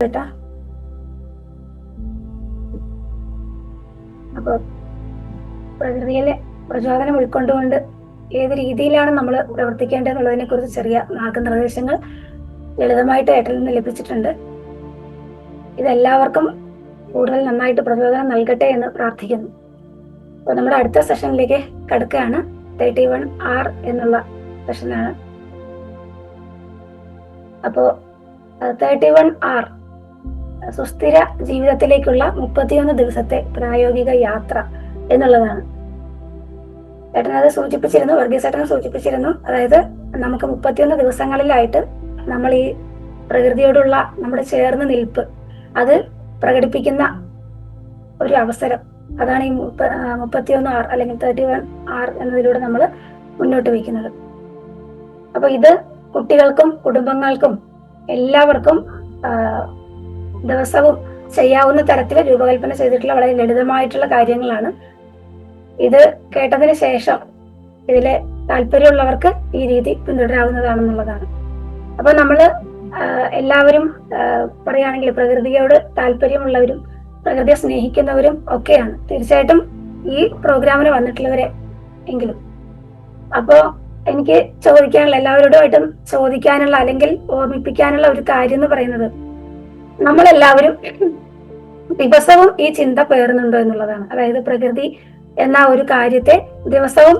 കേട്ടാ. അപ്പൊ പ്രകൃതിയിലെ പ്രചോദനം ഉൾക്കൊണ്ടുകൊണ്ട് ഏത് രീതിയിലാണ് നമ്മൾ പ്രവർത്തിക്കേണ്ടതെന്നുള്ളതിനെ കുറിച്ച് ചെറിയ മാർഗനിർദ്ദേശങ്ങൾ ലളിതമായിട്ട് ഏട്ടനിൽ നിന്ന് ലഭിച്ചിട്ടുണ്ട്. ഇതെല്ലാവർക്കും കൂടുതൽ നന്നായിട്ട് പ്രചോദനം നൽകട്ടെ എന്ന് പ്രാർത്ഥിക്കുന്നു. അപ്പൊ നമ്മുടെ അടുത്ത സെഷനിലേക്ക് കടക്കുകയാണ്. 31R എന്നുള്ള സെഷനാണ്. അപ്പോ 31R സുസ്ഥിര ജീവിതത്തിലേക്കുള്ള 31 ദിവസത്തെ പ്രായോഗിക യാത്ര എന്നുള്ളതാണ്. ഏട്ടനത് സൂചിപ്പിച്ചിരുന്നു, വർഗീസ് ഏട്ടനെ സൂചിപ്പിച്ചിരുന്നു. അതായത് നമുക്ക് 31 ദിവസങ്ങളിലായിട്ട് നമ്മൾ ഈ പ്രകൃതിയോടുള്ള നമ്മുടെ ചേർന്ന് നിൽപ്പ് അത് പ്രകടിപ്പിക്കുന്ന ഒരു അവസരം, അതാണ് ഈ 31R അല്ലെങ്കിൽ 31R എന്നതിലൂടെ നമ്മൾ മുന്നോട്ട് വയ്ക്കുന്നത്. അപ്പൊ ഇത് കുട്ടികൾക്കും കുടുംബങ്ങൾക്കും എല്ലാവർക്കും ദിവസവും ചെയ്യാവുന്ന തരത്തിൽ രൂപകൽപ്പന ചെയ്തിട്ടുള്ള വളരെ ലളിതമായിട്ടുള്ള കാര്യങ്ങളാണ്. ഇത് കേട്ടതിന് ശേഷം ഇതിലെ താല്പര്യമുള്ളവർക്ക് ഈ രീതി പിന്തുടരാവുന്നതാണെന്നുള്ളതാണ്. അപ്പൊ നമ്മള് എല്ലാവരും പറയുകയാണെങ്കിൽ പ്രകൃതിയോട് താല്പര്യമുള്ളവരും പ്രകൃതിയെ സ്നേഹിക്കുന്നവരും ഒക്കെയാണ് തീർച്ചയായിട്ടും ഈ പ്രോഗ്രാമിന് വന്നിട്ടുള്ളവരെ എങ്കിലും. അപ്പോ എനിക്ക് ചോദിക്കാനുള്ള, എല്ലാവരോടുമായിട്ടും ചോദിക്കാനുള്ള അല്ലെങ്കിൽ ഓർമ്മിപ്പിക്കാനുള്ള ഒരു കാര്യം എന്ന് പറയുന്നത്, നമ്മളെല്ലാവരും ദിവസവും ഈ ചിന്ത പേറുന്നുണ്ടോ എന്നുള്ളതാണ്. അതായത് പ്രകൃതി എന്ന ഒരു കാര്യത്തെ ദിവസവും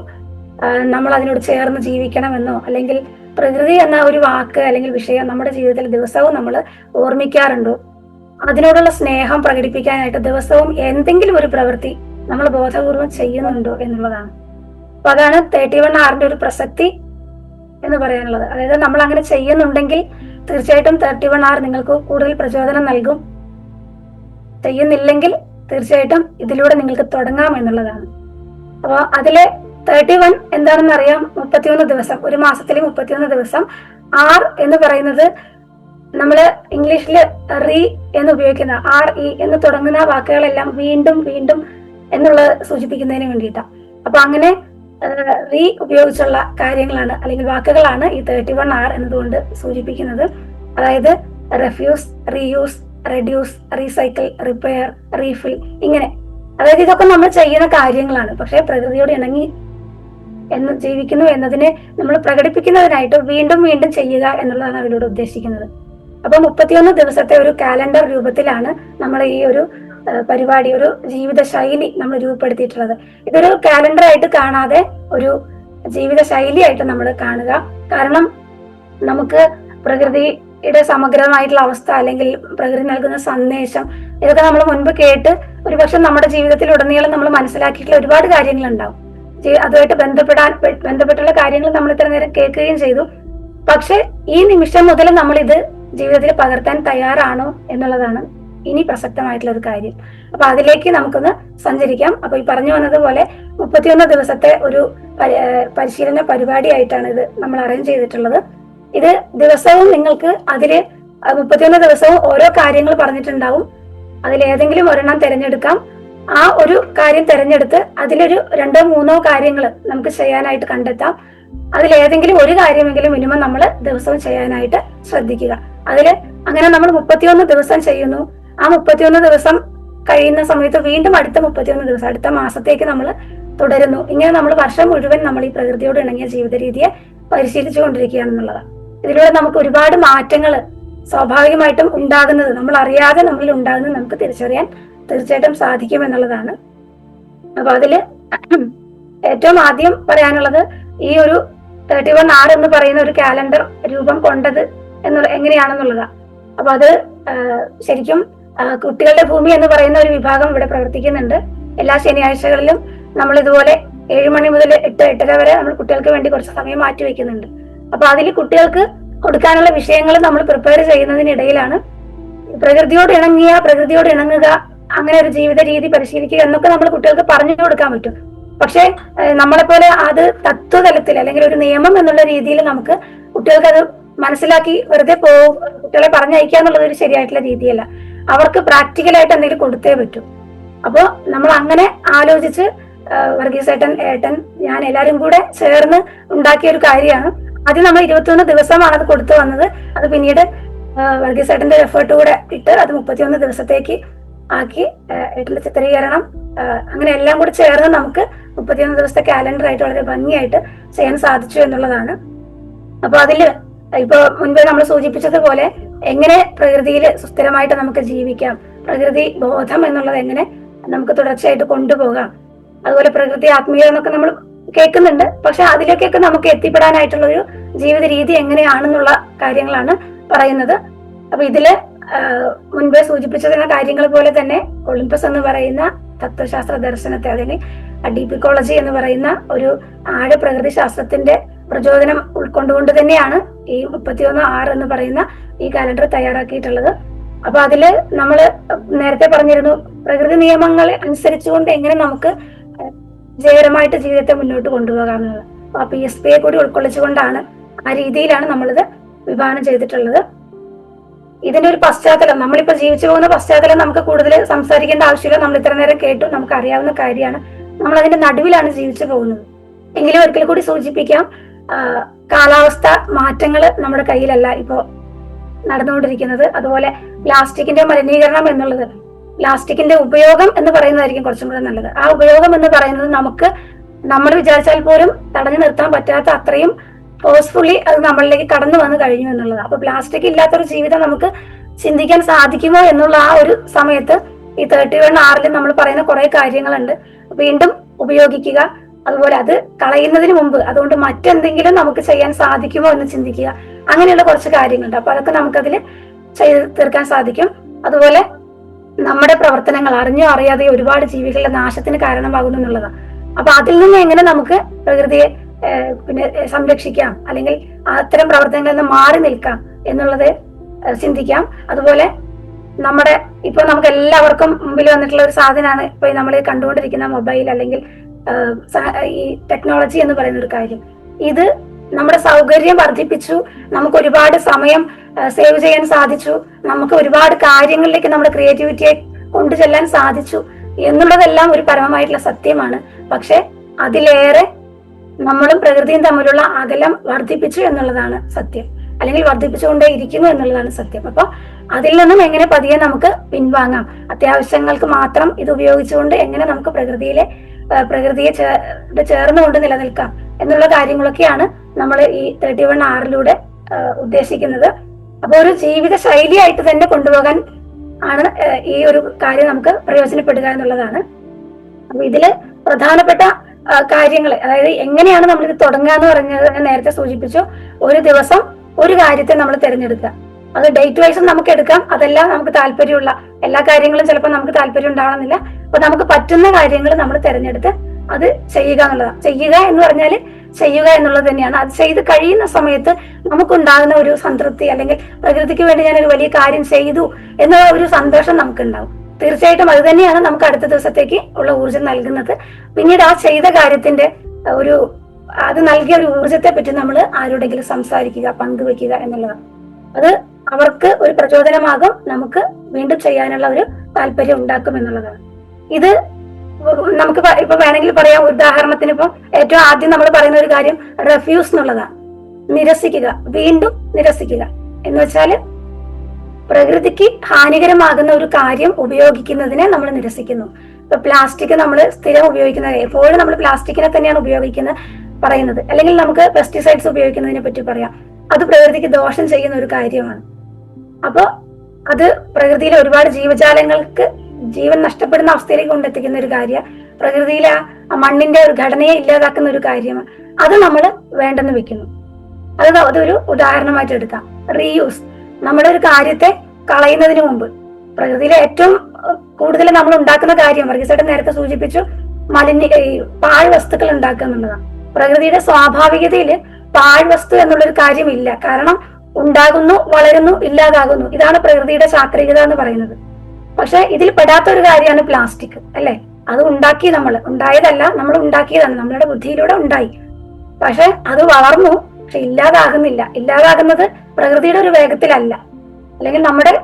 നമ്മൾ അതിനോട് ചേർന്ന് ജീവിക്കണമെന്നോ അല്ലെങ്കിൽ പ്രകൃതി എന്ന ഒരു വാക്ക് അല്ലെങ്കിൽ വിഷയം നമ്മുടെ ജീവിതത്തിൽ ദിവസവും നമ്മൾ ഓർമ്മിക്കാറുണ്ടോ? അതിനോടുള്ള സ്നേഹം പ്രകടിപ്പിക്കാനായിട്ട് ദിവസവും എന്തെങ്കിലും ഒരു പ്രവൃത്തി നമ്മൾ ബോധപൂർവം ചെയ്യുന്നുണ്ടോ എന്നുള്ളതാണ്. അപ്പൊ അതാണ് 31Rന്റെ ഒരു പ്രസക്തി എന്ന് പറയാനുള്ളത്. അതായത് നമ്മൾ അങ്ങനെ ചെയ്യുന്നുണ്ടെങ്കിൽ തീർച്ചയായിട്ടും 31R നിങ്ങൾക്ക് കൂടുതൽ പ്രചോദനം നൽകും. ചെയ്യുന്നില്ലെങ്കിൽ തീർച്ചയായിട്ടും ഇതിലൂടെ നിങ്ങൾക്ക് തുടങ്ങാം എന്നുള്ളതാണ്. അപ്പൊ അതിലെ 31 എന്താണെന്ന് അറിയാം. 31 ദിവസം, ഒരു മാസത്തിലെ 31 ദിവസം. R എന്ന് പറയുന്നത് നമ്മള് ഇംഗ്ലീഷില് റീ എന്ന് ഉപയോഗിക്കുന്ന RE എന്ന് തുടങ്ങുന്ന വാക്കുകളെല്ലാം വീണ്ടും വീണ്ടും എന്നുള്ളത് സൂചിപ്പിക്കുന്നതിന് വേണ്ടിയിട്ടാണ്. അപ്പൊ അങ്ങനെ റീ ഉപയോഗിച്ചുള്ള കാര്യങ്ങളാണ് അല്ലെങ്കിൽ വാക്കുകളാണ് ഈ 31R എന്നതുകൊണ്ട് സൂചിപ്പിക്കുന്നത്. അതായത് refuse, reuse, reduce, recycle, repair, refill, ഇങ്ങനെ. അതായത് ഇതൊക്കെ നമ്മൾ ചെയ്യുന്ന കാര്യങ്ങളാണ്. പക്ഷെ പ്രകൃതിയോട് ഇണങ്ങി ജീവിക്കുന്നു എന്നതിനെ നമ്മൾ പ്രകടിപ്പിക്കുന്നതിനായിട്ട് വീണ്ടും വീണ്ടും ചെയ്യുക എന്നുള്ളതാണ് അതിലൂടെ ഉദ്ദേശിക്കുന്നത്. അപ്പൊ 31 ദിവസത്തെ ഒരു കാലണ്ടർ രൂപത്തിലാണ് നമ്മൾ ഈ ഒരു പരിപാടി, ഒരു ജീവിത ശൈലി നമ്മൾ രൂപപ്പെടുത്തിയിട്ടുള്ളത്. ഇതൊരു കാലണ്ടർ ആയിട്ട് കാണാതെ ഒരു ജീവിത ശൈലിയായിട്ട് നമ്മൾ കാണുക. കാരണം നമുക്ക് പ്രകൃതിയുടെ സമഗ്രമായിട്ടുള്ള അവസ്ഥ അല്ലെങ്കിൽ പ്രകൃതി നൽകുന്ന സന്ദേശം ഇതൊക്കെ നമ്മൾ മുൻപ് കേട്ട് ഒരുപക്ഷെ നമ്മുടെ ജീവിതത്തിൽ ഉടനീളം നമ്മൾ മനസ്സിലാക്കിയിട്ടുള്ള ഒരുപാട് കാര്യങ്ങളുണ്ടാവും. അതുമായിട്ട് ബന്ധപ്പെട്ടുള്ള കാര്യങ്ങൾ നമ്മൾ ഇത്ര നേരം കേൾക്കുകയും ചെയ്തു. പക്ഷെ ഈ നിമിഷം മുതൽ നമ്മൾ ഇത് ജീവിതത്തിൽ പകർത്താൻ തയ്യാറാണോ എന്നുള്ളതാണ് ഇനി പ്രസക്തമായിട്ടുള്ള ഒരു കാര്യം. അപ്പൊ അതിലേക്ക് നമുക്കൊന്ന് സഞ്ചരിക്കാം. അപ്പൊ ഈ പറഞ്ഞു വന്നതുപോലെ 31 ദിവസത്തെ ഒരു പരിശീലന പരിപാടിയായിട്ടാണ് ഇത് നമ്മൾ അറേഞ്ച് ചെയ്തിട്ടുള്ളത്. ഇത് ദിവസവും നിങ്ങൾക്ക് അതില് 31 ദിവസവും ഓരോ കാര്യങ്ങൾ പറഞ്ഞിട്ടുണ്ടാവും. അതിലേതെങ്കിലും ഒരെണ്ണം തിരഞ്ഞെടുക്കാം. ആ ഒരു കാര്യം തിരഞ്ഞെടുത്ത് അതിലൊരു 2-3 കാര്യങ്ങൾ നമുക്ക് ചെയ്യാനായിട്ട് കണ്ടെത്താം. അതിലേതെങ്കിലും ഒരു കാര്യമെങ്കിലും മിനിമം നമ്മൾ ദിവസവും ചെയ്യാനായിട്ട് ശ്രദ്ധിക്കുക. അങ്ങനെ നമ്മൾ 31 ദിവസം ചെയ്യുന്നു. ആ 31 ദിവസം കഴിയുന്ന സമയത്ത് വീണ്ടും അടുത്ത 31 ദിവസം, അടുത്ത മാസത്തേക്ക് നമ്മൾ തുടരുന്നു. ഇങ്ങനെ നമ്മൾ വർഷം മുഴുവൻ നമ്മൾ ഈ പ്രകൃതിയോട് ഇണങ്ങിയ ജീവിത രീതിയെ പരിശീലിച്ചു കൊണ്ടിരിക്കുകയാണെന്നുള്ളതാണ്. ഇതിലൂടെ നമുക്ക് ഒരുപാട് മാറ്റങ്ങൾ സ്വാഭാവികമായിട്ടും ഉണ്ടാകുന്നത്, നമ്മൾ അറിയാതെ നമ്മളിൽ ഉണ്ടാകുന്നത് നമുക്ക് തിരിച്ചറിയാൻ തീർച്ചയായിട്ടും സാധിക്കും എന്നുള്ളതാണ്. അപ്പൊ അതില് ഏറ്റവും ആദ്യം പറയാനുള്ളത് ഈ ഒരു 31R എന്ന് പറയുന്ന ഒരു കാലണ്ടർ രൂപം കൊണ്ടത് എങ്ങനെയാണെന്നുള്ളതാണ്. അപ്പൊ അത് ശരിക്കും കുട്ടികളുടെ ഭൂമി എന്ന് പറയുന്ന ഒരു വിഭാഗം ഇവിടെ പ്രവർത്തിക്കുന്നുണ്ട്. എല്ലാ ശനിയാഴ്ചകളിലും നമ്മൾ ഇതുപോലെ 7 മണി മുതൽ 8-8:30 വരെ നമ്മൾ കുട്ടികൾക്ക് വേണ്ടി കുറച്ച് സമയം മാറ്റി വെക്കുന്നുണ്ട്. അപ്പൊ അതിൽ കുട്ടികൾക്ക് കൊടുക്കാനുള്ള വിഷയങ്ങൾ നമ്മൾ പ്രിപ്പയർ ചെയ്യുന്നതിനിടയിലാണ് പ്രകൃതിയോട് ഇണങ്ങുക, അങ്ങനെ ഒരു ജീവിത രീതി പരിശീലിക്കുക എന്നൊക്കെ നമ്മൾ കുട്ടികൾക്ക് പറഞ്ഞു കൊടുക്കാൻ പറ്റും. പക്ഷെ നമ്മളെ പോലെ അത് തത്വതലത്തിൽ അല്ലെങ്കിൽ ഒരു നിയമം എന്നുള്ള രീതിയിൽ നമുക്ക് കുട്ടികൾക്ക് അത് മനസ്സിലാക്കി വെറുതെ കുട്ടികളെ പറഞ്ഞയക്കുക എന്നുള്ളത് ഒരു ശരിയായിട്ടുള്ള രീതിയല്ല. അവർക്ക് പ്രാക്ടിക്കലായിട്ട് എന്തെങ്കിലും കൊടുത്തേ പറ്റൂ. അപ്പോ നമ്മൾ അങ്ങനെ ആലോചിച്ച് വർഗീസ് ഏട്ടൻ ഞാൻ എല്ലാരും കൂടെ ചേർന്ന് ഉണ്ടാക്കിയ ഒരു കാര്യമാണ്. ആദ്യം നമ്മൾ 21 ദിവസമാണ് അത് കൊടുത്തു വന്നത്. അത് പിന്നീട് വർഗീസ് ഏട്ടന്റെ എഫേർട്ട് കൂടെ ഇട്ട് അത് 31 ദിവസത്തേക്ക് ആക്കി. ഏട്ടന്റെ ചിത്രീകരണം അങ്ങനെ എല്ലാം കൂടി ചേർന്ന് നമുക്ക് 31 ദിവസത്തെ കാലണ്ടർ ആയിട്ട് വളരെ ഭംഗിയായിട്ട് ചെയ്യാൻ സാധിച്ചു എന്നുള്ളതാണ്. അപ്പൊ അതില് ഇപ്പൊ മുൻപേ നമ്മൾ സൂചിപ്പിച്ചതുപോലെ എങ്ങനെ പ്രകൃതിയിൽ സുസ്ഥിരമായിട്ട് നമുക്ക് ജീവിക്കാം, പ്രകൃതി ബോധം എന്നുള്ളത് എങ്ങനെ നമുക്ക് തുടർച്ചയായിട്ട് കൊണ്ടുപോകാം, അതുപോലെ പ്രകൃതി ആത്മീയത എന്നൊക്കെ നമ്മൾ കേൾക്കുന്നുണ്ട്. പക്ഷെ അതിലേക്കൊക്കെ നമുക്ക് എത്തിപ്പെടാനായിട്ടുള്ള ഒരു ജീവിത രീതി എങ്ങനെയാണെന്നുള്ള കാര്യങ്ങളാണ് പറയുന്നത്. അപ്പൊ ഇതില് മുൻപേ സൂചിപ്പിച്ചിരുന്ന കാര്യങ്ങൾ പോലെ തന്നെ ഒളിമ്പസ് എന്ന് പറയുന്ന തത്വശാസ്ത്ര ദർശനത്തെ, അതിന് ഡീപിക്കോളജി എന്ന് പറയുന്ന ഒരു ആഴ പ്രകൃതി ശാസ്ത്രത്തിന്റെ പ്രചോദനം ഉൾക്കൊണ്ടുകൊണ്ട് തന്നെയാണ് ഈ 31/6 എന്ന് പറയുന്ന ഈ കാലണ്ടർ തയ്യാറാക്കിയിട്ടുള്ളത്. അപ്പൊ അതില് നമ്മള് നേരത്തെ പറഞ്ഞിരുന്നു പ്രകൃതി നിയമങ്ങളെ അനുസരിച്ചുകൊണ്ട് എങ്ങനെ നമുക്ക് വിജയകരമായിട്ട് ജീവിതത്തെ മുന്നോട്ട് കൊണ്ടുപോകാമെന്നുള്ളത്. അപ്പൊ PSPയെ കൂടി ഉൾക്കൊള്ളിച്ചുകൊണ്ടാണ്, ആ രീതിയിലാണ് നമ്മളിത് വിഭാവനം ചെയ്തിട്ടുള്ളത്. ഇതിന്റെ ഒരു പശ്ചാത്തലം, നമ്മളിപ്പോ ജീവിച്ചു പോകുന്ന പശ്ചാത്തലം നമുക്ക് കൂടുതൽ സംസാരിക്കേണ്ട ആവശ്യമില്ല. നമ്മൾ ഇത്ര നേരം കേട്ടു, നമുക്ക് അറിയാവുന്ന കാര്യമാണ്. നമ്മൾ അതിന്റെ നടുവിലാണ് ജീവിച്ചു പോകുന്നത്. എങ്കിലും ഒരിക്കൽ കൂടി സൂചിപ്പിക്കാം, കാലാവസ്ഥ മാറ്റങ്ങൾ നമ്മുടെ കയ്യിലല്ല ഇപ്പോ നടന്നുകൊണ്ടിരിക്കുന്നത്. അതുപോലെ പ്ലാസ്റ്റിക്കിന്റെ മലിനീകരണം എന്നുള്ളത്, പ്ലാസ്റ്റിക്കിന്റെ ഉപയോഗം എന്ന് പറയുന്നതായിരിക്കും കുറച്ചും കൂടെ നല്ലത്. ആ ഉപയോഗം എന്ന് പറയുന്നത് നമുക്ക് നമ്മൾ വിചാരിച്ചാൽ പോലും തടഞ്ഞു നിർത്താൻ പറ്റാത്ത അത്രയും ഫോഴ്സ്ഫുള്ളി അത് നമ്മളിലേക്ക് കടന്നു വന്ന് കഴിഞ്ഞു എന്നുള്ളത്. അപ്പൊ പ്ലാസ്റ്റിക് ഇല്ലാത്തൊരു ജീവിതം നമുക്ക് ചിന്തിക്കാൻ സാധിക്കുമോ എന്നുള്ള ആ ഒരു സമയത്ത് ഈ 31/6 നമ്മൾ പറയുന്ന കുറെ കാര്യങ്ങളുണ്ട്. വീണ്ടും ഉപയോഗിക്കുക, അതുപോലെ അത് കളയുന്നതിന് മുമ്പ് അതുകൊണ്ട് മറ്റെന്തെങ്കിലും നമുക്ക് ചെയ്യാൻ സാധിക്കുമോ എന്ന് ചിന്തിക്കുക. അങ്ങനെയുള്ള കുറച്ച് കാര്യങ്ങളുണ്ട്. അപ്പൊ അതൊക്കെ നമുക്കതിൽ ചെയ്ത് തീർക്കാൻ സാധിക്കും. അതുപോലെ നമ്മുടെ പ്രവർത്തനങ്ങൾ അറിഞ്ഞോ അറിയാതെ ഒരുപാട് ജീവികളുടെ നാശത്തിന് കാരണമാകുന്നു എന്നുള്ളതാണ്. അപ്പൊ അതിൽ നിന്ന് എങ്ങനെ നമുക്ക് പ്രകൃതിയെ പിന്നെ സംരക്ഷിക്കാം, അല്ലെങ്കിൽ അത്തരം പ്രവർത്തനങ്ങളിൽ നിന്ന് മാറി നിൽക്കാം എന്നുള്ളത് ചിന്തിക്കാം. അതുപോലെ നമ്മുടെ ഇപ്പൊ നമുക്ക് എല്ലാവർക്കും മുമ്പിൽ വന്നിട്ടുള്ള ഒരു സാധനമാണ് ഇപ്പൊ നമ്മൾ കണ്ടുകൊണ്ടിരിക്കുന്ന മൊബൈൽ, അല്ലെങ്കിൽ ഈ ടെക്നോളജി എന്ന് പറയുന്ന ഒരു കാര്യം. ഇത് നമ്മുടെ സൗകര്യം വർദ്ധിപ്പിച്ചു, നമുക്ക് ഒരുപാട് സമയം സേവ് ചെയ്യാൻ സാധിച്ചു, നമുക്ക് ഒരുപാട് കാര്യങ്ങളിലേക്ക് നമ്മുടെ ക്രിയേറ്റിവിറ്റിയെ കൊണ്ടുചെല്ലാൻ സാധിച്ചു എന്നുള്ളതെല്ലാം ഒരു പരമമായിട്ടുള്ള സത്യമാണ്. പക്ഷെ അതിലേറെ നമ്മളും പ്രകൃതിയും തമ്മിലുള്ള അകലം വർദ്ധിപ്പിച്ചു എന്നുള്ളതാണ് സത്യം, അല്ലെങ്കിൽ വർദ്ധിപ്പിച്ചുകൊണ്ടേ ഇരിക്കുന്നു എന്നുള്ളതാണ് സത്യം. അപ്പൊ അതിൽ നിന്നും എങ്ങനെ പതിയെ നമുക്ക് പിൻവാങ്ങാം, അത്യാവശ്യങ്ങൾക്ക് മാത്രം ഇത് ഉപയോഗിച്ചുകൊണ്ട് എങ്ങനെ നമുക്ക് പ്രകൃതിയെ ചേർന്നുകൊണ്ട് നിലനിൽക്കാം എന്നുള്ള കാര്യങ്ങളൊക്കെയാണ് നമ്മൾ ഈ 31/6 ഉദ്ദേശിക്കുന്നത്. അപ്പൊ ഒരു ജീവിത ശൈലിയായിട്ട് തന്നെ കൊണ്ടുപോകാൻ ആണ് ഈ ഒരു കാര്യം നമുക്ക് പ്രയോജനപ്പെടുക എന്നുള്ളതാണ്. അപ്പൊ ഇതില് പ്രധാനപ്പെട്ട കാര്യങ്ങൾ, അതായത് എങ്ങനെയാണ് നമ്മൾ ഇത് തുടങ്ങുക എന്ന് പറഞ്ഞത് ഞാൻ നേരത്തെ സൂചിപ്പിച്ചു. ഒരു ദിവസം ഒരു കാര്യത്തെ നമ്മൾ തിരഞ്ഞെടുക്കുക. അത് ഡേറ്റ് വൈസും നമുക്ക് എടുക്കാം, അതെല്ലാം നമുക്ക് താല്പര്യമുള്ള എല്ലാ കാര്യങ്ങളും ചിലപ്പോൾ നമുക്ക് താല്പര്യം ഉണ്ടാവണമെന്നില്ല. അപ്പൊ നമുക്ക് പറ്റുന്ന കാര്യങ്ങൾ നമ്മൾ തിരഞ്ഞെടുത്ത് അത് ചെയ്യുക എന്നുള്ളതാണ്. ചെയ്യുക എന്ന് പറഞ്ഞാൽ ചെയ്യുക എന്നുള്ളത് തന്നെയാണ്. അത് ചെയ്ത് കഴിയുന്ന സമയത്ത് നമുക്കുണ്ടാകുന്ന ഒരു സംതൃപ്തി, അല്ലെങ്കിൽ പ്രകൃതിക്ക് വേണ്ടി ഞാൻ ഒരു വലിയ കാര്യം ചെയ്തു എന്നുള്ള ഒരു സന്തോഷം നമുക്കുണ്ടാവും. തീർച്ചയായിട്ടും അത് തന്നെയാണ് നമുക്ക് അടുത്ത ദിവസത്തേക്ക് ഉള്ള ഊർജം നൽകുന്നത്. പിന്നീട് ആ ചെയ്ത കാര്യത്തിന്റെ അത് നൽകിയ ഒരു ഊർജത്തെ പറ്റി നമ്മൾ ആരോടെങ്കിലും സംസാരിക്കുക, പങ്കുവെക്കുക എന്നുള്ളതാണ്. അത് അവർക്ക് ഒരു പ്രചോദനമാകും, നമുക്ക് വീണ്ടും ചെയ്യാനുള്ള ഒരു താല്പര്യം ഉണ്ടാക്കും എന്നുള്ളതാണ്. ഇത് നമുക്ക് ഇപ്പൊ വേണമെങ്കിൽ പറയാം, ഉദാഹരണത്തിന് ഇപ്പൊ ഏറ്റവും ആദ്യം നമ്മൾ പറയുന്ന ഒരു കാര്യം റെഫ്യൂസ് എന്നുള്ളതാണ്. നിരസിക്കുക, വീണ്ടും നിരസിക്കുക എന്ന് വെച്ചാല് പ്രകൃതിക്ക് ഹാനികരമാകുന്ന ഒരു കാര്യം ഉപയോഗിക്കുന്നതിനെ നമ്മൾ നിരസിക്കുന്നു. ഇപ്പൊ പ്ലാസ്റ്റിക് നമ്മൾ സ്ഥിരം ഉപയോഗിക്കുന്നത്, എപ്പോഴും നമ്മൾ പ്ലാസ്റ്റിക്കിനെ തന്നെയാണ് പറയുന്നത്. അല്ലെങ്കിൽ നമുക്ക് പെസ്റ്റിസൈഡ്സ് ഉപയോഗിക്കുന്നതിനെ പറ്റി പറയാം. അത് പ്രകൃതിക്ക് ദോഷം ചെയ്യുന്ന ഒരു കാര്യമാണ്. അപ്പൊ അത് പ്രകൃതിയിലെ ഒരുപാട് ജീവജാലങ്ങൾക്ക് ജീവൻ നഷ്ടപ്പെടുന്ന അവസ്ഥയിലേക്ക് കൊണ്ടെത്തിക്കുന്ന ഒരു കാര്യമാണ്. പ്രകൃതിയിലെ ആ മണ്ണിന്റെ ഒരു ഘടനയെ ഇല്ലാതാക്കുന്ന ഒരു കാര്യമാണ്. അത് നമ്മൾ വേണ്ടെന്ന് വെക്കുന്നു. അതൊരു ഉദാഹരണമായിട്ട് എടുക്കാം. റീയൂസ്, നമ്മുടെ ഒരു കാര്യത്തെ കളയുന്നതിന് മുമ്പ്, പ്രകൃതിയിലെ ഏറ്റവും കൂടുതൽ നമ്മൾ ഉണ്ടാക്കുന്ന കാര്യം വർഗീസേട്ടൻ നേരത്തെ സൂചിപ്പിച്ചു, പാഴ് വസ്തുക്കൾ ഉണ്ടാക്കുക എന്നുള്ളതാണ്. പ്രകൃതിയുടെ സ്വാഭാവികതയിൽ പാഴ് വസ്തു എന്നുള്ളൊരു കാര്യമില്ല. കാരണം ഉണ്ടാകുന്നു, വളരുന്നു, ഇല്ലാതാകുന്നു. ഇതാണ് പ്രകൃതിയുടെ ചാക്രികത എന്ന് പറയുന്നത്. പക്ഷെ ഇതിൽ പെടാത്ത ഒരു കാര്യമാണ് പ്ലാസ്റ്റിക്, അല്ലെ? അത് ഉണ്ടായതല്ല, നമ്മൾ ഉണ്ടാക്കിയതാണ്, നമ്മളുടെ ബുദ്ധിയിലൂടെ ഉണ്ടായി. പക്ഷെ അത് വളർന്നു, പക്ഷെ ഇല്ലാതാകുന്നില്ല. ഇല്ലാതാകുന്നത് പ്രകൃതിയുടെ ഒരു വേഗത്തിലല്ല, അല്ലെങ്കിൽ നമ്മുടെ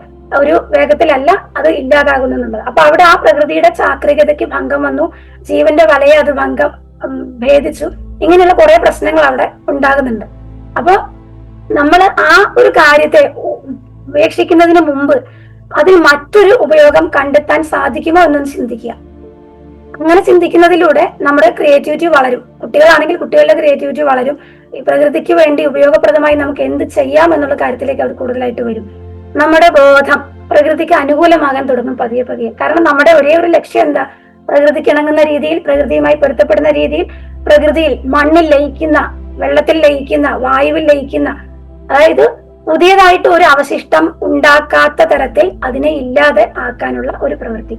ഒരു വേഗത്തിലല്ല അത് ഇല്ലാതാകുന്നു എന്നുള്ളത്. അപ്പൊ അവിടെ ആ പ്രകൃതിയുടെ ചാക്രികതയ്ക്ക് ഭംഗം വന്നു, ജീവന്റെ വലയെ അത് ഭേദിച്ചു. ഇങ്ങനെയുള്ള കുറെ പ്രശ്നങ്ങൾ അവിടെ ഉണ്ടാകുന്നുണ്ട്. അപ്പൊ നമ്മൾ ആ ഒരു കാര്യത്തെ ഉപേക്ഷിക്കുന്നതിന് മുമ്പ് അതിൽ മറ്റൊരു ഉപയോഗം കണ്ടെത്താൻ സാധിക്കുമോ എന്നൊന്ന് ചിന്തിക്കുക. അങ്ങനെ ചിന്തിക്കുന്നതിലൂടെ നമ്മുടെ ക്രിയേറ്റിവിറ്റി വളരും. കുട്ടികളാണെങ്കിൽ കുട്ടികളുടെ ക്രിയേറ്റിവിറ്റി വളരും. ഈ പ്രകൃതിക്ക് വേണ്ടി ഉപയോഗപ്രദമായി നമുക്ക് എന്ത് ചെയ്യാം എന്നുള്ള കാര്യത്തിലേക്ക് അവർ കൂടുതലായിട്ട് വരും. നമ്മുടെ ബോധം പ്രകൃതിക്ക് അനുകൂലമാകാൻ തുടങ്ങും പതിയെ പതിയെ. കാരണം നമ്മുടെ ഒരേ ഒരു ലക്ഷ്യം എന്താ? പ്രകൃതിക്ക് ഇണങ്ങുന്ന രീതിയിൽ, പ്രകൃതിയുമായി പൊരുത്തപ്പെടുന്ന രീതിയിൽ, പ്രകൃതിയിൽ മണ്ണിൽ ലയിക്കുന്ന, വെള്ളത്തിൽ ലയിക്കുന്ന, വായുവിൽ ലയിക്കുന്ന, അതായത് പുതിയതായിട്ട് ഒരു അവശിഷ്ടം ഉണ്ടാക്കാത്ത തരത്തിൽ അതിനെ ഇല്ലാതെ ആക്കാനുള്ള ഒരു പ്രവൃത്തി.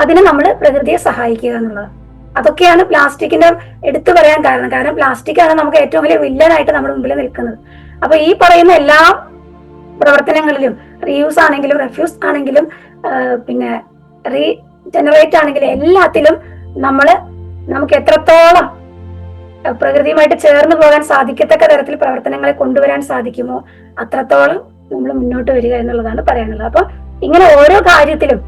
അതിന് നമ്മൾ പ്രകൃതിയെ സഹായിക്കുക എന്നുള്ളത്. അതൊക്കെയാണ് പ്ലാസ്റ്റിക്കിന്റെ എടുത്തു പറയാൻ കാരണം. കാരണം പ്ലാസ്റ്റിക് ആണ് നമുക്ക് ഏറ്റവും വലിയ വില്ലനായിട്ട് നമ്മുടെ മുമ്പിൽ നിൽക്കുന്നത്. അപ്പൊ ഈ പറയുന്ന എല്ലാ പ്രവർത്തനങ്ങളിലും, റീയൂസ് ആണെങ്കിലും റെഫ്യൂസ് ആണെങ്കിലും പിന്നെ റീജനറേറ്റ് ആണെങ്കിലും എല്ലാത്തിലും നമുക്ക് എത്രത്തോളം പ്രകൃതിയുമായിട്ട് ചേർന്ന് പോകാൻ സാധിക്കത്തക്ക തരത്തിൽ പ്രവർത്തനങ്ങളെ കൊണ്ടുവരാൻ സാധിക്കുമോ അത്രത്തോളം നമ്മൾ മുന്നോട്ട് വരിക എന്നുള്ളതാണ് പറയാനുള്ളത്. അപ്പൊ ഇങ്ങനെ ഓരോ കാര്യത്തിലും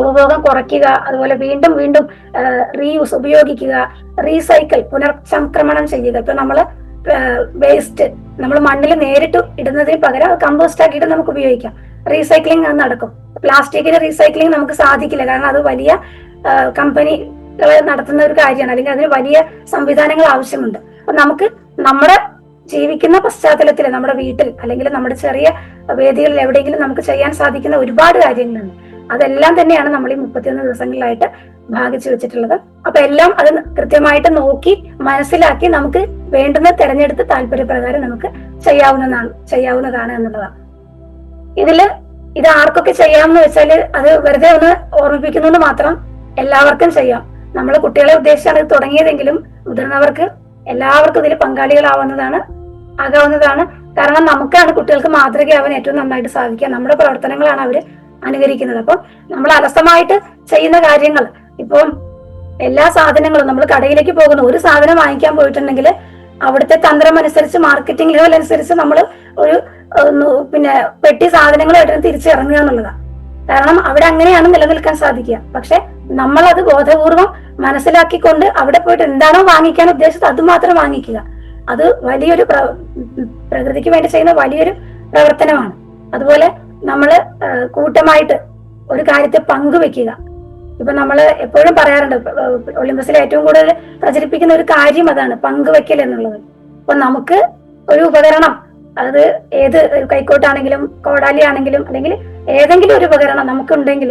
ഉപഭോഗം കുറയ്ക്കുക, അതുപോലെ വീണ്ടും വീണ്ടും റീയൂസ് ഉപയോഗിക്കുക, റീസൈക്കിൾ പുനർചംക്രമണം ചെയ്യുക. ഇപ്പൊ നമ്മള് വേസ്റ്റ് നമ്മൾ മണ്ണിൽ നേരിട്ട് ഇടുന്നതിന് പകരം അത് കമ്പോസ്റ്റ് ആക്കിയിട്ട് നമുക്ക് ഉപയോഗിക്കാം. റീസൈക്ലിംഗ് അത് നടക്കും. പ്ലാസ്റ്റിക്കിന്റെ റീസൈക്ലിംഗ് നമുക്ക് സാധിക്കില്ല, കാരണം അത് വലിയ കമ്പനികൾ നടത്തുന്ന ഒരു കാര്യമാണ്, അല്ലെങ്കിൽ അതിന് വലിയ സംവിധാനങ്ങൾ ആവശ്യമുണ്ട്. അപ്പൊ നമുക്ക് നമ്മുടെ ജീവിക്കുന്ന പശ്ചാത്തലത്തിൽ, നമ്മുടെ വീട്ടിൽ അല്ലെങ്കിൽ നമ്മുടെ ചെറിയ വേദികളിൽ എവിടെയെങ്കിലും നമുക്ക് ചെയ്യാൻ സാധിക്കുന്ന ഒരുപാട് കാര്യങ്ങളുണ്ട്. അതെല്ലാം തന്നെയാണ് നമ്മൾ ഈ 31 ദിവസങ്ങളിലായിട്ട് ഭാഗിച്ചു വെച്ചിട്ടുള്ളത്. അപ്പൊ എല്ലാം അത് കൃത്യമായിട്ട് നോക്കി മനസ്സിലാക്കി നമുക്ക് വേണ്ടുന്നത് തെരഞ്ഞെടുത്ത് താല്പര്യപ്രകാരം നമുക്ക് ചെയ്യാവുന്നതാണ് എന്നുള്ളതാണ്. ഇത് ആർക്കൊക്കെ ചെയ്യാമെന്ന് വെച്ചാല് അത് വെറുതെ ഒന്ന് ഓർമ്മിപ്പിക്കുന്നു മാത്രം. എല്ലാവർക്കും ചെയ്യാം. നമ്മൾ കുട്ടികളെ ഉദ്ദേശിച്ചാണ് ഇത് തുടങ്ങിയതെങ്കിലും മുതിർന്നവർക്ക് എല്ലാവർക്കും ഇതിൽ ആകാവുന്നതാണ്. കാരണം നമുക്കാണ് കുട്ടികൾക്ക് മാതൃകയാവാൻ ഏറ്റവും നന്നായിട്ട് സാധിക്കുക. നമ്മുടെ പ്രവർത്തനങ്ങളാണ് അവര് അനുകരിക്കുന്നത്. അപ്പം നമ്മൾ അലസമായിട്ട് ചെയ്യുന്ന കാര്യങ്ങൾ, ഇപ്പം എല്ലാ സാധനങ്ങളും നമ്മൾ കടയിലേക്ക് പോകുന്ന ഒരു സാധനം വാങ്ങിക്കാൻ പോയിട്ടുണ്ടെങ്കിൽ അവിടുത്തെ തന്ത്രം അനുസരിച്ച്, മാർക്കറ്റിംഗ് ലെവൽ അനുസരിച്ച് നമ്മൾ ഒരു പിന്നെ പെട്ടി സാധനങ്ങളായിട്ട് തിരിച്ചിറങ്ങുക എന്നുള്ളതാണ്. കാരണം അവിടെ അങ്ങനെയാണ് നിലനിൽക്കാൻ സാധിക്കുക. പക്ഷെ നമ്മൾ അത് ബോധപൂർവം മനസ്സിലാക്കിക്കൊണ്ട് അവിടെ പോയിട്ട് എന്താണോ വാങ്ങിക്കാൻ ഉദ്ദേശിച്ചത് അത് മാത്രം വാങ്ങിക്കുക. അത് വലിയൊരു പ്രകൃതിക്ക് വേണ്ടി ചെയ്യുന്ന വലിയൊരു പ്രവർത്തനമാണ്. അതുപോലെ നമ്മള് കൂട്ടമായിട്ട് ഒരു കാര്യത്തെ പങ്കുവെക്കുക. ഇപ്പൊ നമ്മള് എപ്പോഴും പറയാറുണ്ട്, ഒളിമ്പസിൽ ഏറ്റവും കൂടുതൽ പ്രചരിപ്പിക്കുന്ന ഒരു കാര്യം അതാണ്, പങ്കുവെക്കൽ എന്നുള്ളത്. അപ്പൊ നമുക്ക് ഒരു ഉപകരണം, അത് ഏത് കൈക്കോട്ടാണെങ്കിലും കോടാലി ആണെങ്കിലും അല്ലെങ്കിൽ ഏതെങ്കിലും ഒരു ഉപകരണം നമുക്കുണ്ടെങ്കിൽ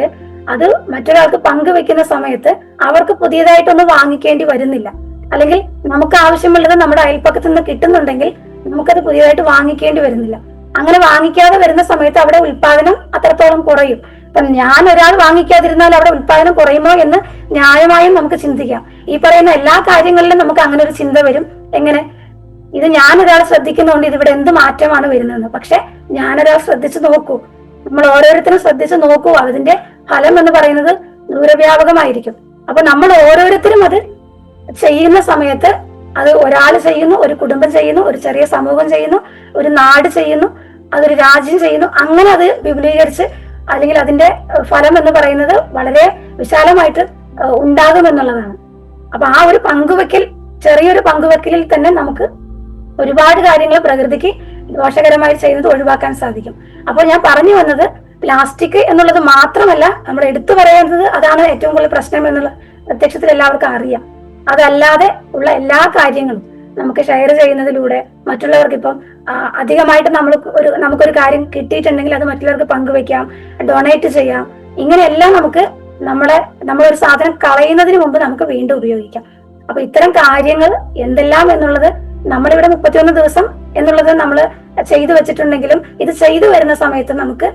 അത് മറ്റൊരാൾക്ക് പങ്കുവെക്കുന്ന സമയത്ത് അവർക്ക് പുതിയതായിട്ടൊന്നും വാങ്ങിക്കേണ്ടി വരുന്നില്ല. അല്ലെങ്കിൽ നമുക്ക് ആവശ്യമുള്ളത് നമ്മുടെ അയൽപ്പക്കത്ത് നിന്ന് കിട്ടുന്നുണ്ടെങ്കിൽ നമുക്കത് പുതിയതായിട്ട് വാങ്ങിക്കേണ്ടി വരുന്നില്ല. അങ്ങനെ വാങ്ങിക്കാതെ വരുന്ന സമയത്ത് അവിടെ ഉൽപാദനം അത്രത്തോളം കുറയും. ഇപ്പം ഞാൻ ഒരാൾ വാങ്ങിക്കാതിരുന്നാൽ അവിടെ ഉൽപാദനം കുറയുമോ എന്ന് ന്യായമായും നമുക്ക് ചിന്തിക്കാം. ഈ പറയുന്ന എല്ലാ കാര്യങ്ങളിലും നമുക്ക് അങ്ങനെ ഒരു ചിന്ത വരും. എങ്ങനെ? ഇത് ഞാനൊരാൾ ശ്രദ്ധിക്കുന്നതുകൊണ്ട് ഇതിവിടെ എന്ത് മാറ്റമാണ് വരുന്നതെന്ന്. പക്ഷെ ഞാനൊരാൾ ശ്രദ്ധിച്ചു നോക്കൂ, നമ്മൾ ഓരോരുത്തരും ശ്രദ്ധിച്ചു നോക്കൂ, അതിന്റെ ഫലം എന്ന് പറയുന്നത് ദൂരവ്യാപകമായിരിക്കും. അപ്പൊ നമ്മൾ ഓരോരുത്തരും അത് ചെയ്യുന്ന സമയത്ത്, അത് ഒരാൾ ചെയ്യുന്നു, ഒരു കുടുംബം ചെയ്യുന്നു, ഒരു ചെറിയ സമൂഹം ചെയ്യുന്നു, ഒരു നാട് ചെയ്യുന്നു, അതൊരു രാജ്യം ചെയ്യുന്നു, അങ്ങനെ അത് വിപുലീകരിച്ച് അല്ലെങ്കിൽ അതിന്റെ ഫലം എന്ന് പറയുന്നത് വളരെ വിശാലമായിട്ട് ഉണ്ടാകുമെന്നുള്ളതാണ്. അപ്പൊ ആ ഒരു പങ്കുവെക്കൽ, ചെറിയൊരു പങ്കുവെക്കലിൽ തന്നെ നമുക്ക് ഒരുപാട് കാര്യങ്ങൾ പ്രകൃതിക്ക് ദോഷകരമായി ചെയ്യുന്നത് ഒഴിവാക്കാൻ സാധിക്കും. അപ്പോൾ ഞാൻ പറഞ്ഞു വന്നത്, പ്ലാസ്റ്റിക് എന്നുള്ളത് മാത്രമല്ല നമ്മൾ എടുത്തു പറയുന്നത്, അതാണ് ഏറ്റവും കൂടുതൽ പ്രശ്നം എന്നുള്ള പ്രത്യക്ഷത്തിൽ എല്ലാവർക്കും അറിയാം. അതല്ലാതെ ഉള്ള എല്ലാ കാര്യങ്ങളും നമുക്ക് ഷെയർ ചെയ്യുന്നതിലൂടെ മറ്റുള്ളവർക്ക്, ഇപ്പം അധികമായിട്ട് നമുക്കൊരു കാര്യം കിട്ടിയിട്ടുണ്ടെങ്കിൽ അത് മറ്റുള്ളവർക്ക് പങ്കുവെക്കാം, ഡൊണേറ്റ് ചെയ്യാം. ഇങ്ങനെയെല്ലാം നമുക്ക് നമ്മളൊരു സാധനം കളയുന്നതിന് മുമ്പ് നമുക്ക് വീണ്ടും ഉപയോഗിക്കാം. അപ്പൊ ഇത്തരം കാര്യങ്ങൾ എന്തെല്ലാം എന്നുള്ളത് നമ്മളിവിടെ 31 ദിവസം എന്നുള്ളത് നമ്മൾ ചെയ്തു വെച്ചിട്ടുണ്ടെങ്കിലും ഇത് ചെയ്തു വരുന്ന സമയത്ത് നമുക്ക്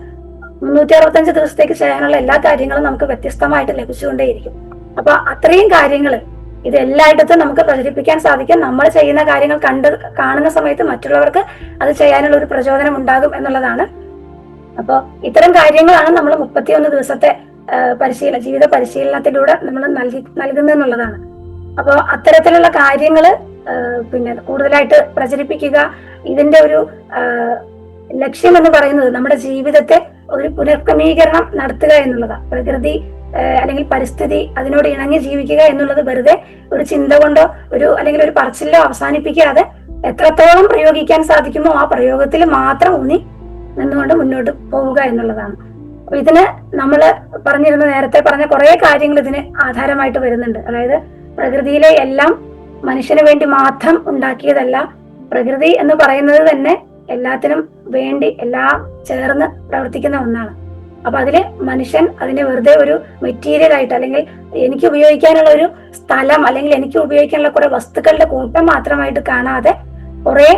365 ദിവസത്തേക്ക് ചെയ്യാനുള്ള എല്ലാ കാര്യങ്ങളും നമുക്ക് വ്യത്യസ്തമായിട്ട് ലഭിച്ചുകൊണ്ടേയിരിക്കും. അപ്പൊ അത്രയും കാര്യങ്ങൾ ഇത് എല്ലായിടത്തും നമുക്ക് പ്രചരിപ്പിക്കാൻ സാധിക്കും. നമ്മൾ ചെയ്യുന്ന കാര്യങ്ങൾ കാണുന്ന സമയത്ത് മറ്റുള്ളവർക്ക് അത് ചെയ്യാനുള്ള ഒരു പ്രചോദനം ഉണ്ടാകും എന്നുള്ളതാണ്. അപ്പോൾ ഇത്തരം കാര്യങ്ങളാണ് നമ്മൾ 31 ദിവസത്തെ ജീവിത പരിശീലനത്തിലൂടെ നമ്മൾ നൽകുന്നതെന്നുള്ളതാണ്. അപ്പോൾ അത്തരത്തിലുള്ള കാര്യങ്ങള് പിന്നെ കൂടുതലായിട്ട് പ്രചരിപ്പിക്കുക. ഇതിന്റെ ഒരു ലക്ഷ്യം എന്ന് പറയുന്നത് നമ്മുടെ ജീവിതത്തെ ഒരു പുനഃക്രമീകരണം നടത്തുക എന്നുള്ളതാണ്. പ്രകൃതി അല്ലെങ്കിൽ പരിസ്ഥിതി അതിനോട് ഇണങ്ങി ജീവിക്കുക എന്നുള്ളത് വെറുതെ ഒരു ചിന്ത കൊണ്ടോ അല്ലെങ്കിൽ ഒരു പറച്ചിലോ അവസാനിപ്പിക്കാതെ എത്രത്തോളം പ്രയോഗിക്കാൻ സാധിക്കുമോ ആ പ്രയോഗത്തിൽ മാത്രം ഊന്നി നിന്നുകൊണ്ട് മുന്നോട്ട് പോവുക എന്നുള്ളതാണ്. അപ്പൊ ഇതിന് നമ്മൾ നേരത്തെ പറഞ്ഞ കുറെ കാര്യങ്ങൾ ഇതിന് ആധാരമായിട്ട് വരുന്നുണ്ട്. അതായത് പ്രകൃതിയിലെ എല്ലാം മനുഷ്യന് വേണ്ടി മാത്രം ഉണ്ടാക്കിയതല്ല. പ്രകൃതി എന്ന് പറയുന്നത് തന്നെ എല്ലാത്തിനും വേണ്ടി എല്ലാം ചേർന്ന് പ്രവർത്തിക്കുന്ന ഒന്നാണ്. അപ്പൊ അതില് മനുഷ്യൻ അതിനെ വെറുതെ ഒരു മെറ്റീരിയൽ ആയിട്ട്, അല്ലെങ്കിൽ എനിക്ക് ഉപയോഗിക്കാനുള്ള ഒരു സ്ഥലം, അല്ലെങ്കിൽ എനിക്ക് ഉപയോഗിക്കാനുള്ള കുറെ വസ്തുക്കളുടെ കൂട്ടം മാത്രമായിട്ട് കാണാതെ കുറെ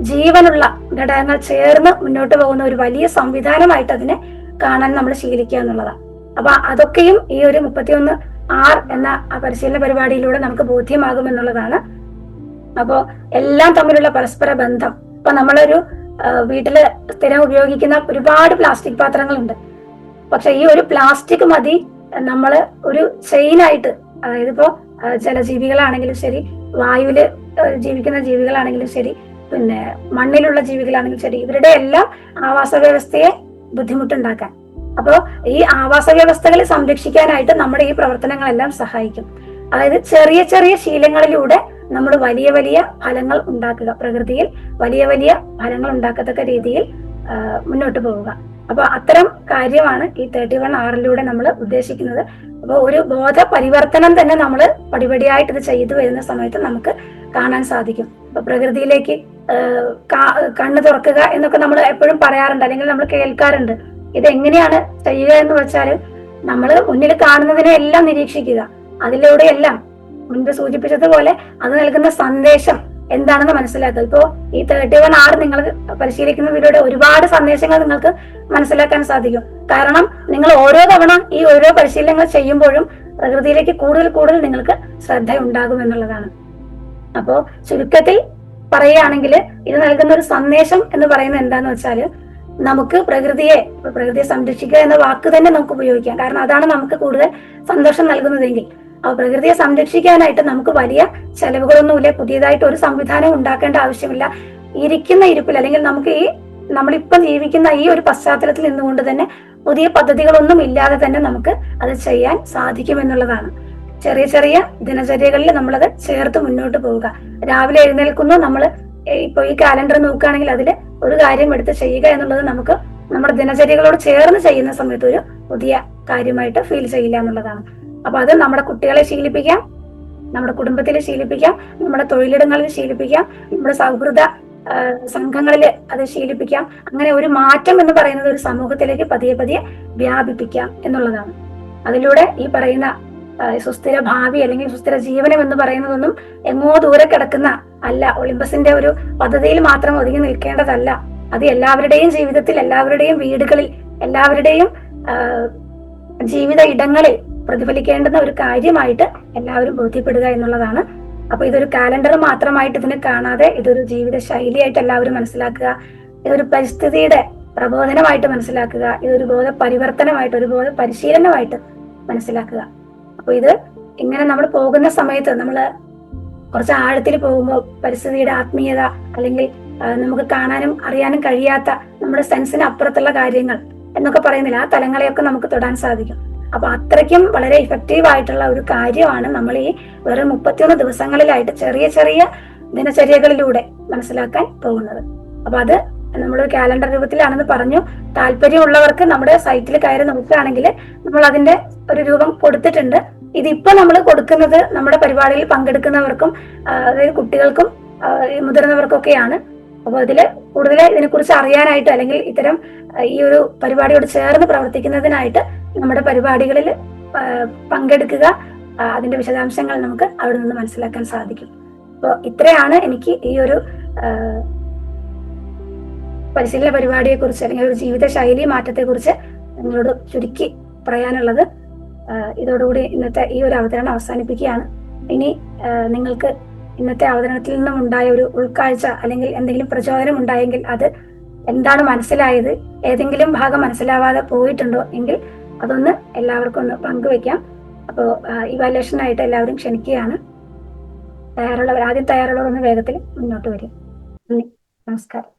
ജീവനുള്ള ഘടകങ്ങൾ ചേർന്ന് മുന്നോട്ട് പോകുന്ന ഒരു വലിയ സംവിധാനമായിട്ട് അതിനെ കാണാൻ നമ്മൾ ശീലിക്കുക എന്നുള്ളതാണ്. അപ്പൊ അതൊക്കെയും ഈ ഒരു 31R എന്ന പരിശീലന പരിപാടിയിലൂടെ നമുക്ക് ബോധ്യമാകുമെന്നുള്ളതാണ്. അപ്പോ എല്ലാം തമ്മിലുള്ള പരസ്പര ബന്ധം. ഇപ്പൊ നമ്മളൊരു വീട്ടില് സ്ഥിരം ഉപയോഗിക്കുന്ന ഒരുപാട് പ്ലാസ്റ്റിക് പാത്രങ്ങളുണ്ട്. പക്ഷെ ഈ ഒരു പ്ലാസ്റ്റിക് മതി നമ്മള് ഒരു ചെയിനായിട്ട്, അതായത് ഇപ്പോ ജലജീവികളാണെങ്കിലും ശരി, വായുവില് ജീവിക്കുന്ന ജീവികളാണെങ്കിലും ശരി, പിന്നെ മണ്ണിലുള്ള ജീവികളാണെങ്കിലും ശരി, ഇവരുടെ എല്ലാം ആവാസ വ്യവസ്ഥയെ ബുദ്ധിമുട്ടുണ്ടാക്കാൻ. അപ്പോ ഈ ആവാസ വ്യവസ്ഥകളെ സംരക്ഷിക്കാനായിട്ട് നമ്മുടെ ഈ പ്രവർത്തനങ്ങളെല്ലാം സഹായിക്കും. അതായത് ചെറിയ ചെറിയ ശീലങ്ങളിലൂടെ നമ്മൾ വലിയ വലിയ ഫലങ്ങൾ ഉണ്ടാക്കുക, പ്രകൃതിയിൽ വലിയ വലിയ ഫലങ്ങൾ ഉണ്ടാക്കത്തക്ക രീതിയിൽ മുന്നോട്ട് പോവുക. അപ്പൊ അത്തരം കാര്യമാണ് ഈ 31R നമ്മൾ ഉദ്ദേശിക്കുന്നത്. അപ്പൊ ഒരു ബോധ പരിവർത്തനം തന്നെ നമ്മൾ പടിപടിയായിട്ട് ഇത് ചെയ്തു വരുന്ന സമയത്ത് നമുക്ക് കാണാൻ സാധിക്കും. അപ്പൊ പ്രകൃതിയിലേക്ക് കണ്ണു തുറക്കുക എന്നൊക്കെ നമ്മൾ എപ്പോഴും പറയാറുണ്ട്, അല്ലെങ്കിൽ നമ്മൾ കേൾക്കാറുണ്ട്. ഇതെങ്ങനെയാണ് ചെയ്യുക എന്ന് വെച്ചാൽ നമ്മൾ മുന്നിൽ കാണുന്നതിനെ എല്ലാം നിരീക്ഷിക്കുക, അതിലൂടെയെല്ലാം മുൻപ് സൂചിപ്പിച്ചതുപോലെ അത് നൽകുന്ന സന്ദേശം എന്താണെന്ന് മനസ്സിലാക്കുക. ഇപ്പോ ഈ 31R നിങ്ങൾ പരിശീലിക്കുന്നതിലൂടെ ഒരുപാട് സന്ദേശങ്ങൾ നിങ്ങൾക്ക് മനസ്സിലാക്കാൻ സാധിക്കും. കാരണം നിങ്ങൾ ഓരോ തവണ ഈ ഓരോ പരിശീലനങ്ങൾ ചെയ്യുമ്പോഴും പ്രകൃതിയിലേക്ക് കൂടുതൽ കൂടുതൽ നിങ്ങൾക്ക് ശ്രദ്ധ ഉണ്ടാകും എന്നുള്ളതാണ്. അപ്പോ ചുരുക്കത്തിൽ പറയുകയാണെങ്കിൽ ഇത് നൽകുന്ന ഒരു സന്ദേശം എന്ന് പറയുന്നത് എന്താന്ന് വെച്ചാൽ, നമുക്ക് പ്രകൃതിയെ സംരക്ഷിക്കുക എന്ന വാക്ക് തന്നെ നമുക്ക് ഉപയോഗിക്കാം. കാരണം അതാണ് നമുക്ക് കൂടുതൽ സന്തോഷം നൽകുന്നതെങ്കിൽ. ആ പ്രകൃതിയെ സംരക്ഷിക്കാനായിട്ട് നമുക്ക് വലിയ ചെലവുകളൊന്നുമില്ല, പുതിയതായിട്ട് ഒരു സംവിധാനം ഉണ്ടാക്കേണ്ട ആവശ്യമില്ല. ഇരിക്കുന്ന ഇരിപ്പിൽ, അല്ലെങ്കിൽ നമുക്ക് നമ്മളിപ്പം ജീവിക്കുന്ന ഈ ഒരു പശ്ചാത്തലത്തിൽ നിന്നുകൊണ്ട് തന്നെ പുതിയ പദ്ധതികളൊന്നും ഇല്ലാതെ തന്നെ നമുക്ക് അത് ചെയ്യാൻ സാധിക്കും എന്നുള്ളതാണ്. ചെറിയ ചെറിയ ദിനചര്യകളിൽ നമ്മളത് ചേർത്ത് മുന്നോട്ട് പോവുക. രാവിലെ എഴുന്നേൽക്കുന്നു, നമ്മൾ ഇപ്പൊ ഈ കാലണ്ടർ നോക്കുകയാണെങ്കിൽ അതിൽ ഒരു കാര്യം എടുത്ത് ചെയ്യുക എന്നുള്ളത് നമുക്ക് നമ്മുടെ ദിനചര്യകളോട് ചേർന്ന് ചെയ്യുന്ന സമയത്ത് ഒരു പുതിയ കാര്യമായിട്ട് ഫീൽ ചെയ്യില്ല എന്നുള്ളതാണ്. അപ്പൊ അത് നമ്മുടെ കുട്ടികളെ ശീലിപ്പിക്കാം, നമ്മുടെ കുടുംബത്തിൽ ശീലിപ്പിക്കാം, നമ്മുടെ തൊഴിലിടങ്ങളിൽ ശീലിപ്പിക്കാം, നമ്മുടെ സൗഹൃദ സംഘങ്ങളിൽ അത് ശീലിപ്പിക്കാം. അങ്ങനെ ഒരു മാറ്റം എന്ന് പറയുന്നത് ഒരു സമൂഹത്തിലേക്ക് പതിയെ പതിയെ വ്യാപിപ്പിക്കാം എന്നുള്ളതാണ്. അതിലൂടെ ഈ പറയുന്ന സുസ്ഥിര ഭാവി അല്ലെങ്കിൽ സുസ്ഥിര ജീവനം എന്ന് പറയുന്നതൊന്നും എങ്ങോ ദൂരെ കിടക്കുന്ന അല്ല, ഒളിമ്പസിന്റെ ഒരു പദ്ധതിയിൽ മാത്രം ഒതുങ്ങി നിൽക്കേണ്ടതല്ല. അത് എല്ലാവരുടെയും ജീവിതത്തിൽ, എല്ലാവരുടെയും വീടുകളിൽ, എല്ലാവരുടെയും ജീവിത ഇടങ്ങളിൽ പ്രതിഫലിക്കേണ്ടുന്ന ഒരു കാര്യമായിട്ട് എല്ലാവരും ബോധ്യപ്പെടുക എന്നുള്ളതാണ്. അപ്പൊ ഇതൊരു കാലണ്ടർ മാത്രമായിട്ട് ഇതിനെ കാണാതെ ഇതൊരു ജീവിത ശൈലിയായിട്ട് എല്ലാവരും മനസ്സിലാക്കുക, ഇതൊരു പരിസ്ഥിതിയുടെ പ്രബോധനമായിട്ട് മനസ്സിലാക്കുക, ഇതൊരു ബോധ പരിവർത്തനമായിട്ട്, ഒരു ബോധ പരിശീലനമായിട്ട് മനസ്സിലാക്കുക. അപ്പൊ ഇത് ഇങ്ങനെ നമ്മൾ പോകുന്ന സമയത്ത് നമ്മൾ കുറച്ച് ആഴത്തിൽ പോകുമ്പോൾ പരിസ്ഥിതിയുടെ ആത്മീയത, അല്ലെങ്കിൽ നമുക്ക് കാണാനും അറിയാനും കഴിയാത്ത നമ്മുടെ സെൻസിന് അപ്പുറത്തുള്ള കാര്യങ്ങൾ എന്നൊക്കെ പറയുന്നില്ല, ആ തലങ്ങളെയൊക്കെ നമുക്ക് തൊടാൻ സാധിക്കും. അപ്പൊ അത്രയ്ക്കും വളരെ ഇഫക്റ്റീവ് ആയിട്ടുള്ള ഒരു കാര്യമാണ് നമ്മൾ ഈ വെറും 31 ദിവസങ്ങളിലായിട്ട് ചെറിയ ചെറിയ ദിനചര്യകളിലൂടെ മനസ്സിലാക്കാൻ പോകുന്നത്. അപ്പൊ അത് നമ്മൾ കാലണ്ടർ രൂപത്തിലാണെന്ന് പറഞ്ഞു. താല്പര്യമുള്ളവർക്ക് നമ്മുടെ സൈറ്റിൽ കയറി നോക്കുകയാണെങ്കിൽ നമ്മൾ അതിന്റെ ഒരു രൂപം കൊടുത്തിട്ടുണ്ട്. ഇതിപ്പോ നമ്മൾ കൊടുക്കുന്നത് നമ്മുടെ പരിപാടിയിൽ പങ്കെടുക്കുന്നവർക്കും, അതായത് കുട്ടികൾക്കും മുതിർന്നവർക്കൊക്കെയാണ്. അപ്പൊ ഇതില് കൂടുതൽ ഇതിനെക്കുറിച്ച് അറിയാനായിട്ട്, അല്ലെങ്കിൽ ഇത്തരം ഈ ഒരു പരിപാടിയോട് ചേർന്ന് പ്രവർത്തിക്കുന്നതിനായിട്ട് നമ്മുടെ പരിപാടികളിൽ പങ്കെടുക്കുക. അതിന്റെ വിശദാംശങ്ങൾ നമുക്ക് അവിടെ നിന്ന് മനസ്സിലാക്കാൻ സാധിക്കും. അപ്പോൾ ഇത്രയാണ് എനിക്ക് ഈ ഒരു പരിശീലന പരിപാടിയെ കുറിച്ച്, അല്ലെങ്കിൽ ഒരു ജീവിത ശൈലി മാറ്റത്തെ കുറിച്ച് നിങ്ങളോട് ചുരുക്കി പറയാനുള്ളത്. ഇതോടുകൂടി ഇന്നത്തെ ഈ ഒരു അവതരണം അവസാനിപ്പിക്കുകയാണ്. ഇനി നിങ്ങൾക്ക് ഇന്നത്തെ അവതരണത്തിൽ നിന്നും ഉണ്ടായ ഒരു ഉൾക്കാഴ്ച, അല്ലെങ്കിൽ എന്തെങ്കിലും പ്രചോദനം ഉണ്ടായെങ്കിൽ അത് എന്താണ് മനസ്സിലായത്, ഏതെങ്കിലും ഭാഗം മനസ്സിലാവാതെ പോയിട്ടുണ്ടോ എങ്കിൽ അതൊന്ന് എല്ലാവർക്കും ഒന്ന് പങ്കുവെക്കാം. അപ്പോൾ ഇവാലുവേഷനായിട്ട് എല്ലാവരും ക്ഷണിക്കുകയാണ്. ആദ്യം തയ്യാറുള്ളവർ ഒന്ന് വേഗത്തിൽ മുന്നോട്ട് വരും. നന്ദി, നമസ്കാരം.